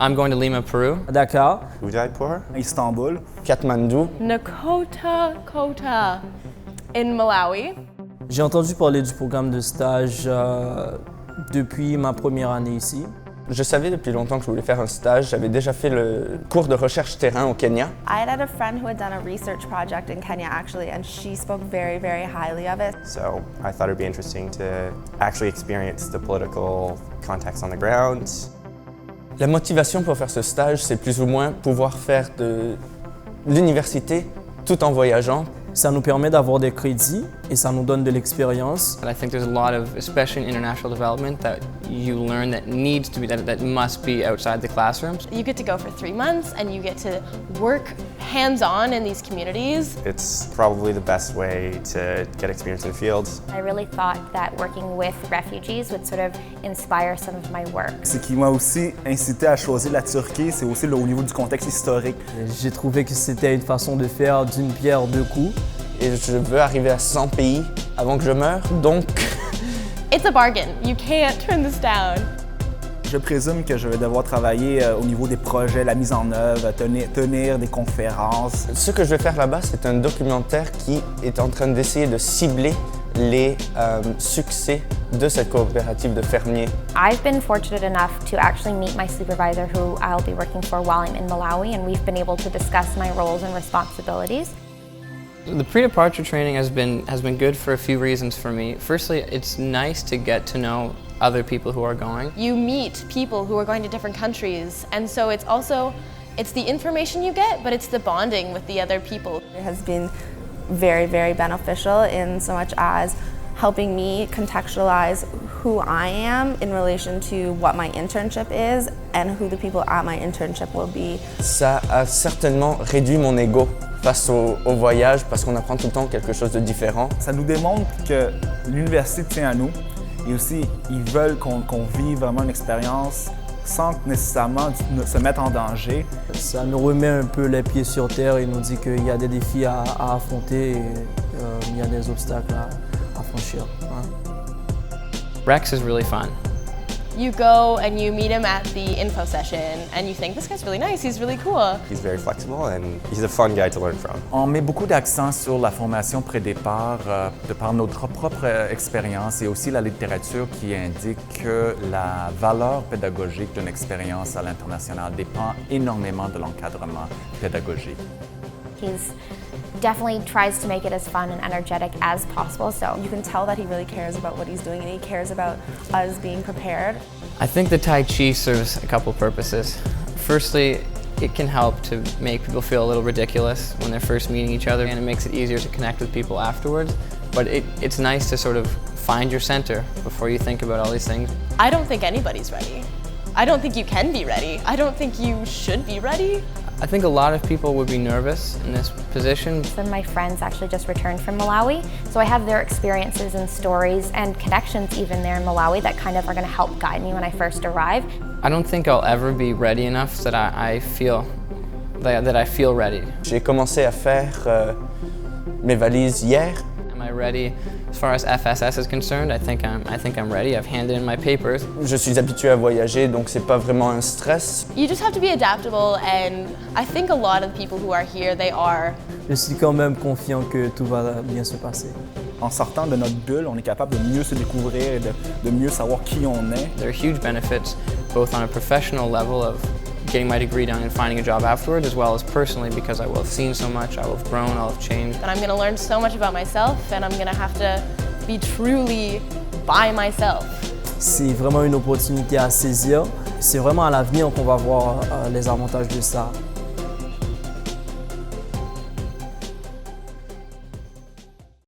I'm going to Lima, Peru. Dakar, Udaipur, Istanbul, Kathmandu. Kota in Malawi. j'ai entendu parler du programme de stage depuis ma première année ici. Je savais depuis longtemps que je voulais faire un stage. J'avais déjà fait le cours de recherche terrain au Kenya. I had a friend who had done a research project in Kenya actually, and she spoke very, very highly of it. So I thought it'd be interesting to actually experience the political context on the ground. La motivation pour faire ce stage, c'est plus ou moins pouvoir faire de l'université tout en voyageant. Ça nous permet d'avoir des crédits et ça nous donne de l'expérience. And I think there's a lot of, especially in international development, that you learn that needs to be, that must be outside the classrooms. You get to go for 3 months and you get to work hands-on in these communities. It's probably the best way to get experience in the field. I really thought that working with refugees would sort of inspire some of my work. Ce qui m'a aussi incité à choisir la Turquie, c'est aussi au niveau du contexte historique. J'ai trouvé que c'était une façon de faire d'une pierre deux coups. Et je veux arriver à 100 pays avant que je meure, donc... It's a bargain. You can't turn this down. Je présume que je vais devoir travailler au niveau des projets, la mise en œuvre, tenir des conférences. Ce que je vais faire là-bas, c'est un documentaire qui est en train d'essayer de cibler les succès de cette coopérative de fermiers. I've been fortunate enough to actually meet my supervisor who I'll be working for while I'm in Malawi, and we've been able to discuss my roles and responsibilities. The pre-departure training has been good for a few reasons for me. Firstly, it's nice to get to know other people who are going. You meet people who are going to different countries, and so it's the information you get, but it's the bonding with the other people. It has been very, very beneficial in so much as helping me contextualize who I am in relation to what my internship is and who the people at my internship will be. Ça a certainement réduit mon ego face au voyage parce qu'on apprend tout le temps quelque chose de différent. Ça nous démontre que l'université tient à nous et aussi ils veulent qu'on vive vraiment une expérience sans nécessairement se mettre en danger. Ça nous remet un peu les pieds sur terre et nous dit qu'il y a des défis à affronter et il y a des obstacles à franchir. Rex is really fun. You go and you meet him at the info session and you think, this guy's really nice, he's really cool. He's very flexible and he's a fun guy to learn from. On met beaucoup d'accent sur la formation pré-départ de par notre propre expérience et aussi la littérature qui indique que la valeur pédagogique d'une expérience à l'international dépend énormément de l'encadrement pédagogique. He's definitely tries to make it as fun and energetic as possible. So You can tell that he really cares about what he's doing and he cares about us being prepared. I think the Tai Chi serves a couple purposes. Firstly, it can help to make people feel a little ridiculous when they're first meeting each other, and it makes it easier to connect with people afterwards. But it's nice to sort of find your center before you think about all these things. I don't think anybody's ready. I don't think you can be ready. I don't think you should be ready. I think a lot of people would be nervous in this position. Some of my friends actually just returned from Malawi, so I have their experiences and stories and connections even there in Malawi that kind of are going to help guide me when I first arrive. I don't think I'll ever be ready enough that I feel ready. J'ai commencé à faire mes valises hier. Am I ready? As far as FSS is concerned, I think I'm ready. I've handed in my papers. Je suis habitué à voyager, donc c'est pas vraiment un stress. You just have to be adaptable, and I think a lot of the people who are here, they are. Je suis quand même confiant que tout va bien se passer. En sortant de notre bulle, on est capable de mieux se découvrir et de mieux savoir qui on est. There are huge benefits, both on a professional level of getting my degree done and finding a job afterwards, as well as personally, because I will have seen so much, I will have grown, I'll have changed. And I'm going to learn so much about myself, and I'm going to have to be truly by myself. C'est vraiment une opportunité à saisir. C'est vraiment à l'avenir qu'on va voir les avantages de ça.